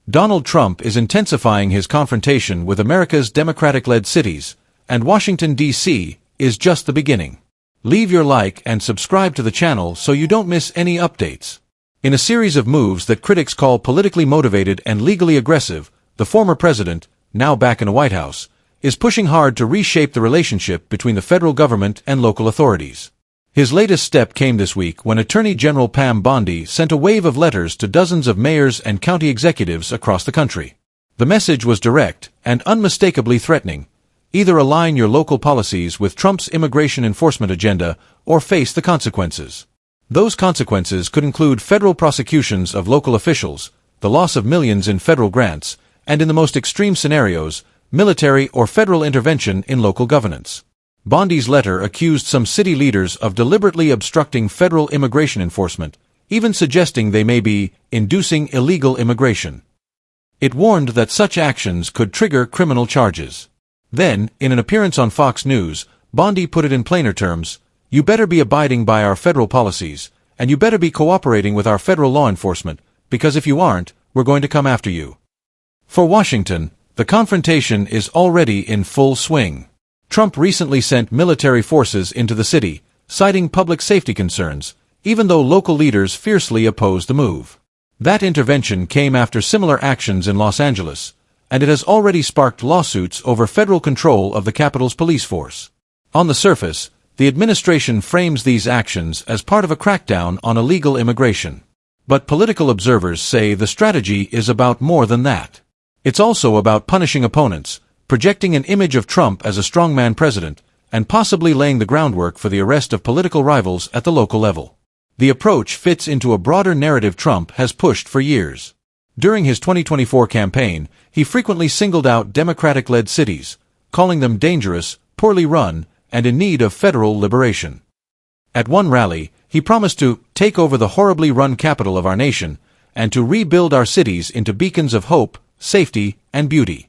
Donald Trump is intensifying his confrontation with America's Democratic-led cities, and Washington, D.C. is just the beginning. Leave your like and subscribe to the channel so you don't miss any updates. In a series of moves that critics call politically motivated and legally aggressive, the former president, now back in the White House, is pushing hard to reshape the relationship between the federal government and local authorities. His latest step came this week when Attorney General Pam Bondi sent a wave of letters to dozens of mayors and county executives across the country. The message was direct and unmistakably threatening: either align your local policies with Trump's immigration enforcement agenda or face the consequences. Those consequences could include federal prosecutions of local officials, the loss of millions in federal grants, and in the most extreme scenarios, military or federal intervention in local governance. Bondi's letter accused some city leaders of deliberately obstructing federal immigration enforcement, even suggesting they may be inducing illegal immigration. It warned that such actions could trigger criminal charges. Then, in an appearance on Fox News, Bondi put it in plainer terms: you better be abiding by our federal policies, and you better be cooperating with our federal law enforcement, because if you aren't, we're going to come after you. For Washington, the confrontation is already in full swing. Trump recently sent military forces into the city, citing public safety concerns, even though local leaders fiercely opposed the move. That intervention came after similar actions in Los Angeles, and it has already sparked lawsuits over federal control of the capital's police force. On the surface, the administration frames these actions as part of a crackdown on illegal immigration. But political observers say the strategy is about more than that. It's also about punishing opponents, projecting an image of Trump as a strongman president, and possibly laying the groundwork for the arrest of political rivals at the local level. The approach fits into a broader narrative Trump has pushed for years. During his 2024 campaign, he frequently singled out Democratic-led cities, calling them dangerous, poorly run, and in need of federal liberation. At one rally, he promised to take over the horribly run capital of our nation and to rebuild our cities into beacons of hope, safety, and beauty.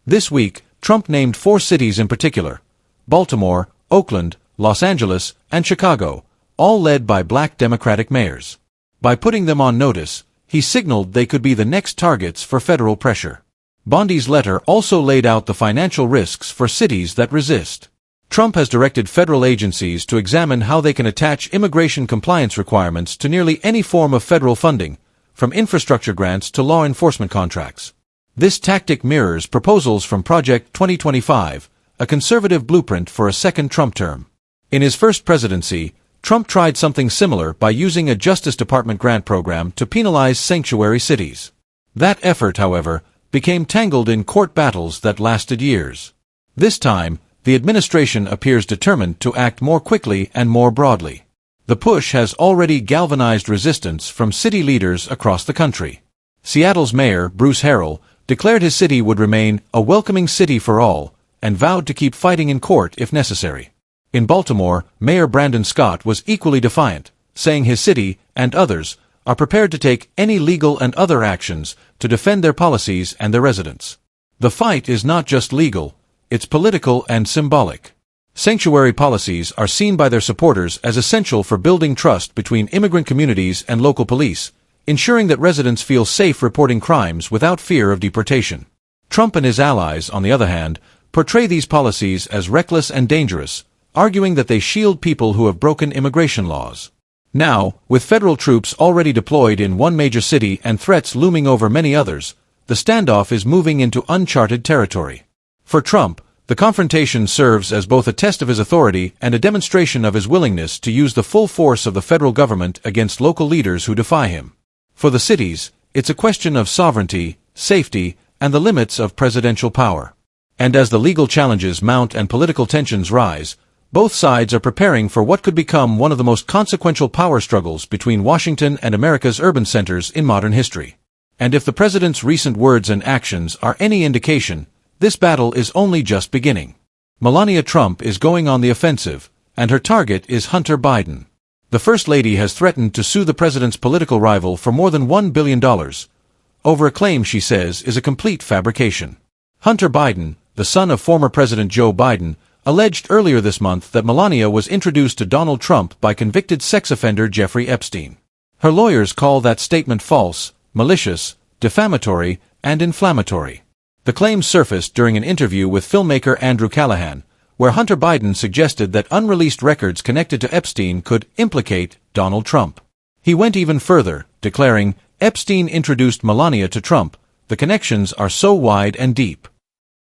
This week, Trump named 4 cities in particular: Baltimore, Oakland, Los Angeles, and Chicago, all led by black Democratic mayors. By putting them on notice, he signaled they could be the next targets for federal pressure. Bondi's letter also laid out the financial risks for cities that resist. Trump has directed federal agencies to examine how they can attach immigration compliance requirements to nearly any form of federal funding, from infrastructure grants to law enforcement contracts. This tactic mirrors proposals from Project 2025, a conservative blueprint for a second Trump term. In his first presidency, Trump tried something similar by using a Justice Department grant program to penalize sanctuary cities. That effort, however, became tangled in court battles that lasted years. This time, the administration appears determined to act more quickly and more broadly. The push has already galvanized resistance from city leaders across the country. Seattle's mayor, Bruce Harrell, declared his city would remain a welcoming city for all, and vowed to keep fighting in court if necessary. In Baltimore, Mayor Brandon Scott was equally defiant, saying his city, and others, are prepared to take any legal and other actions to defend their policies and their residents. The fight is not just legal, it's political and symbolic. Sanctuary policies are seen by their supporters as essential for building trust between immigrant communities and local police, ensuring that residents feel safe reporting crimes without fear of deportation. Trump and his allies, on the other hand, portray these policies as reckless and dangerous, arguing that they shield people who have broken immigration laws. Now, with federal troops already deployed in one major city and threats looming over many others, the standoff is moving into uncharted territory. For Trump, the confrontation serves as both a test of his authority and a demonstration of his willingness to use the full force of the federal government against local leaders who defy him. For the cities, it's a question of sovereignty, safety, and the limits of presidential power. And as the legal challenges mount and political tensions rise, both sides are preparing for what could become one of the most consequential power struggles between Washington and America's urban centers in modern history. And if the president's recent words and actions are any indication, this battle is only just beginning. Melania Trump is going on the offensive, and her target is Hunter Biden. The First Lady has threatened to sue the president's political rival for more than $1 billion, over a claim she says is a complete fabrication. Hunter Biden, the son of former President Joe Biden, alleged earlier this month that Melania was introduced to Donald Trump by convicted sex offender Jeffrey Epstein. Her lawyers call that statement false, malicious, defamatory, and inflammatory. The claims surfaced during an interview with filmmaker Andrew Callahan, where Hunter Biden suggested that unreleased records connected to Epstein could implicate Donald Trump. He went even further, declaring, "Epstein introduced Melania to Trump. The connections are so wide and deep."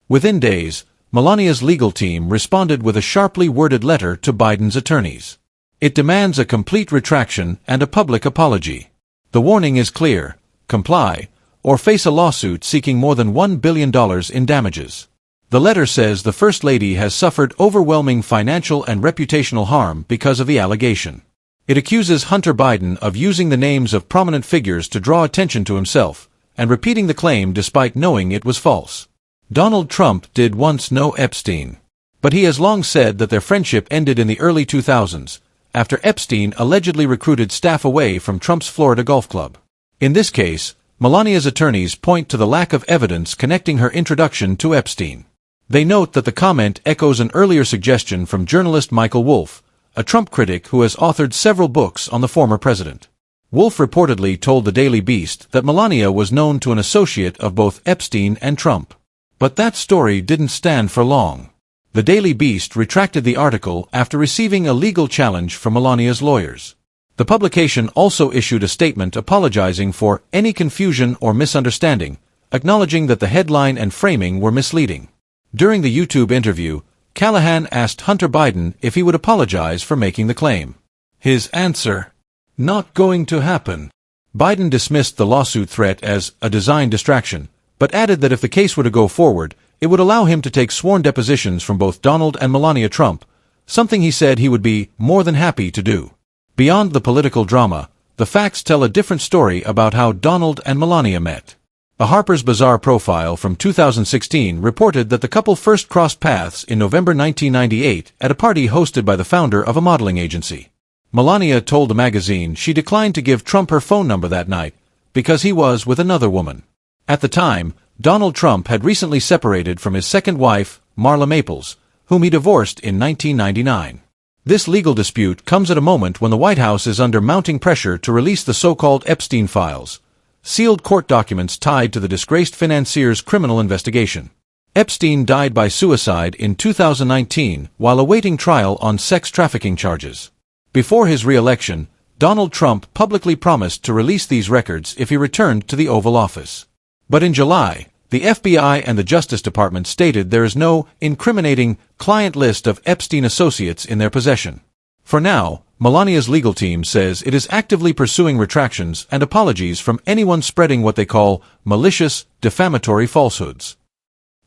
Within days, Melania's legal team responded with a sharply worded letter to Biden's attorneys. It demands a complete retraction and a public apology. The warning is clear: comply, or face a lawsuit seeking more than $1 billion in damages. The letter says the First Lady has suffered overwhelming financial and reputational harm because of the allegation. It accuses Hunter Biden of using the names of prominent figures to draw attention to himself, and repeating the claim despite knowing it was false. Donald Trump did once know Epstein, but he has long said that their friendship ended in the early 2000s, after Epstein allegedly recruited staff away from Trump's Florida golf club. In this case, Melania's attorneys point to the lack of evidence connecting her introduction to Epstein. They note that the comment echoes an earlier suggestion from journalist Michael Wolff, a Trump critic who has authored several books on the former president. Wolff reportedly told the Daily Beast that Melania was known to an associate of both Epstein and Trump. But that story didn't stand for long. The Daily Beast retracted the article after receiving a legal challenge from Melania's lawyers. The publication also issued a statement apologizing for any confusion or misunderstanding, acknowledging that the headline and framing were misleading. During the YouTube interview, Callahan asked Hunter Biden if he would apologize for making the claim. His answer: "Not going to happen." Biden dismissed the lawsuit threat as a design distraction, but added that if the case were to go forward, it would allow him to take sworn depositions from both Donald and Melania Trump, something he said he would be more than happy to do. Beyond the political drama, the facts tell a different story about how Donald and Melania met. A Harper's Bazaar profile from 2016 reported that the couple first crossed paths in November 1998 at a party hosted by the founder of a modeling agency. Melania told the magazine she declined to give Trump her phone number that night because he was with another woman. At the time, Donald Trump had recently separated from his second wife, Marla Maples, whom he divorced in 1999. This legal dispute comes at a moment when the White House is under mounting pressure to release the so-called Epstein files, sealed court documents tied to the disgraced financier's criminal investigation. Epstein died by suicide in 2019 while awaiting trial on sex trafficking charges. Before his re-election, Donald Trump publicly promised to release these records if he returned to the Oval Office. But in July, the FBI and the Justice Department stated there is no incriminating client list of Epstein associates in their possession. For now, Melania's legal team says it is actively pursuing retractions and apologies from anyone spreading what they call malicious, defamatory falsehoods.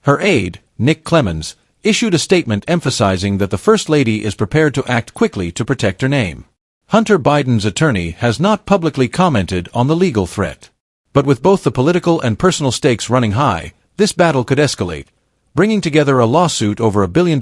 Her aide, Nick Clemens, issued a statement emphasizing that the First Lady is prepared to act quickly to protect her name. Hunter Biden's attorney has not publicly commented on the legal threat. But with both the political and personal stakes running high, this battle could escalate, bringing together a lawsuit over $1 billion,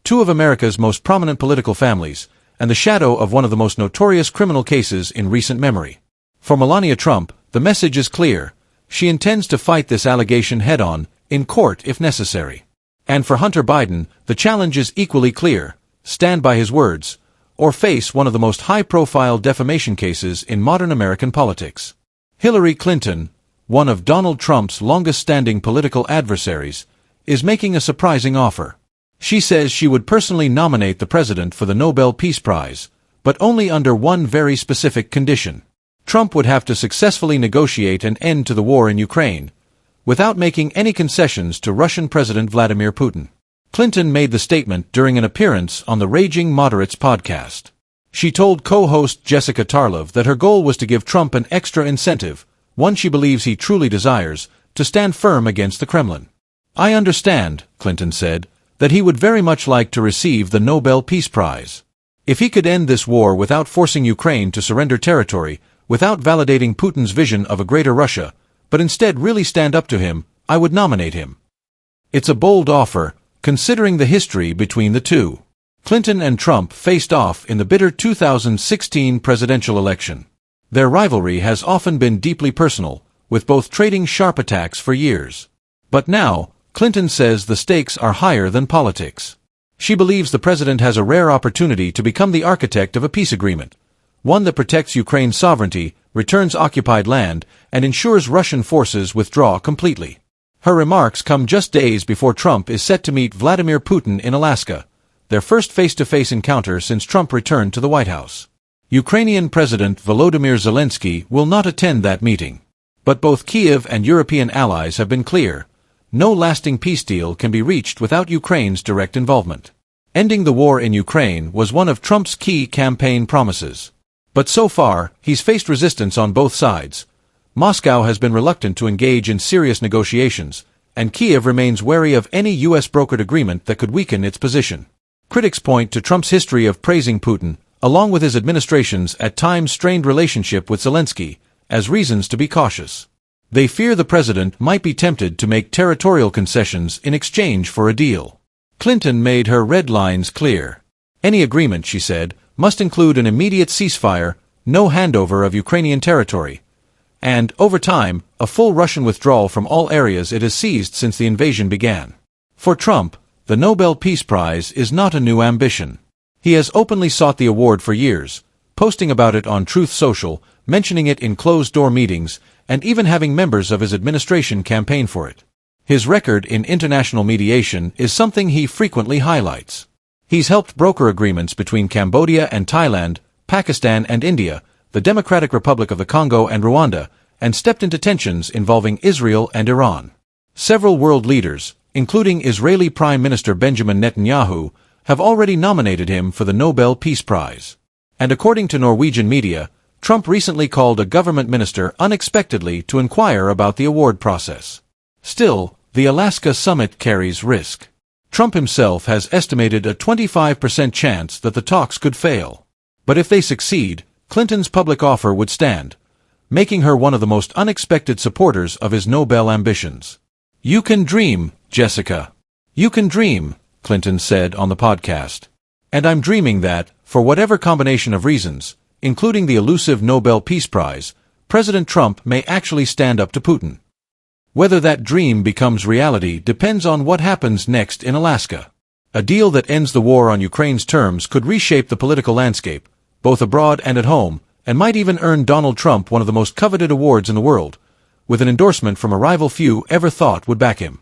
two of America's most prominent political families, and the shadow of one of the most notorious criminal cases in recent memory. For Melania Trump, the message is clear: she intends to fight this allegation head-on, in court if necessary. And for Hunter Biden, the challenge is equally clear: stand by his words, or face one of the most high-profile defamation cases in modern American politics. Hillary Clinton, one of Donald Trump's longest-standing political adversaries, is making a surprising offer. She says she would personally nominate the president for the Nobel Peace Prize, but only under one very specific condition. Trump would have to successfully negotiate an end to the war in Ukraine, without making any concessions to Russian President Vladimir Putin. Clinton made the statement during an appearance on the Raging Moderates podcast. She told co-host Jessica Tarlov that her goal was to give Trump an extra incentive, one she believes he truly desires, to stand firm against the Kremlin. "I understand," Clinton said, "that he would very much like to receive the Nobel Peace Prize. If he could end this war without forcing Ukraine to surrender territory, without validating Putin's vision of a greater Russia, but instead really stand up to him, I would nominate him." It's a bold offer, considering the history between the two. Clinton and Trump faced off in the bitter 2016 presidential election. Their rivalry has often been deeply personal, with both trading sharp attacks for years. But now, Clinton says the stakes are higher than politics. She believes the president has a rare opportunity to become the architect of a peace agreement, one that protects Ukraine's sovereignty returns occupied land, and ensures Russian forces withdraw completely. Her remarks come just days before Trump is set to meet Vladimir Putin in Alaska, their first face-to-face encounter since Trump returned to the White House. Ukrainian President Volodymyr Zelensky will not attend that meeting. But both Kyiv and European allies have been clear. No lasting peace deal can be reached without Ukraine's direct involvement. Ending the war in Ukraine was one of Trump's key campaign promises. But so far, he's faced resistance on both sides. Moscow has been reluctant to engage in serious negotiations, and Kyiv remains wary of any U.S.-brokered agreement that could weaken its position. Critics point to Trump's history of praising Putin, along with his administration's at times strained relationship with Zelensky, as reasons to be cautious. They fear the president might be tempted to make territorial concessions in exchange for a deal. Clinton made her red lines clear. Any agreement, she said, must include an immediate ceasefire, no handover of Ukrainian territory, and, over time, a full Russian withdrawal from all areas it has seized since the invasion began. For Trump, the Nobel Peace Prize is not a new ambition. He has openly sought the award for years, posting about it on Truth Social, mentioning it in closed-door meetings, and even having members of his administration campaign for it. His record in international mediation is something he frequently highlights. He's helped broker agreements between Cambodia and Thailand, Pakistan and India, the Democratic Republic of the Congo and Rwanda, and stepped into tensions involving Israel and Iran. Several world leaders, including Israeli Prime Minister Benjamin Netanyahu, have already nominated him for the Nobel Peace Prize. And according to Norwegian media, Trump recently called a government minister unexpectedly to inquire about the award process. Still, the Alaska summit carries risk. Trump himself has estimated a 25% chance that the talks could fail. But if they succeed, Clinton's public offer would stand, making her one of the most unexpected supporters of his Nobel ambitions. "You can dream, Jessica. You can dream," Clinton said on the podcast. "And I'm dreaming that, for whatever combination of reasons, including the elusive Nobel Peace Prize, President Trump may actually stand up to Putin. Whether that dream becomes reality depends on what happens next in Alaska. A deal that ends the war on Ukraine's terms could reshape the political landscape, both abroad and at home, and might even earn Donald Trump one of the most coveted awards in the world, with an endorsement from a rival few ever thought would back him.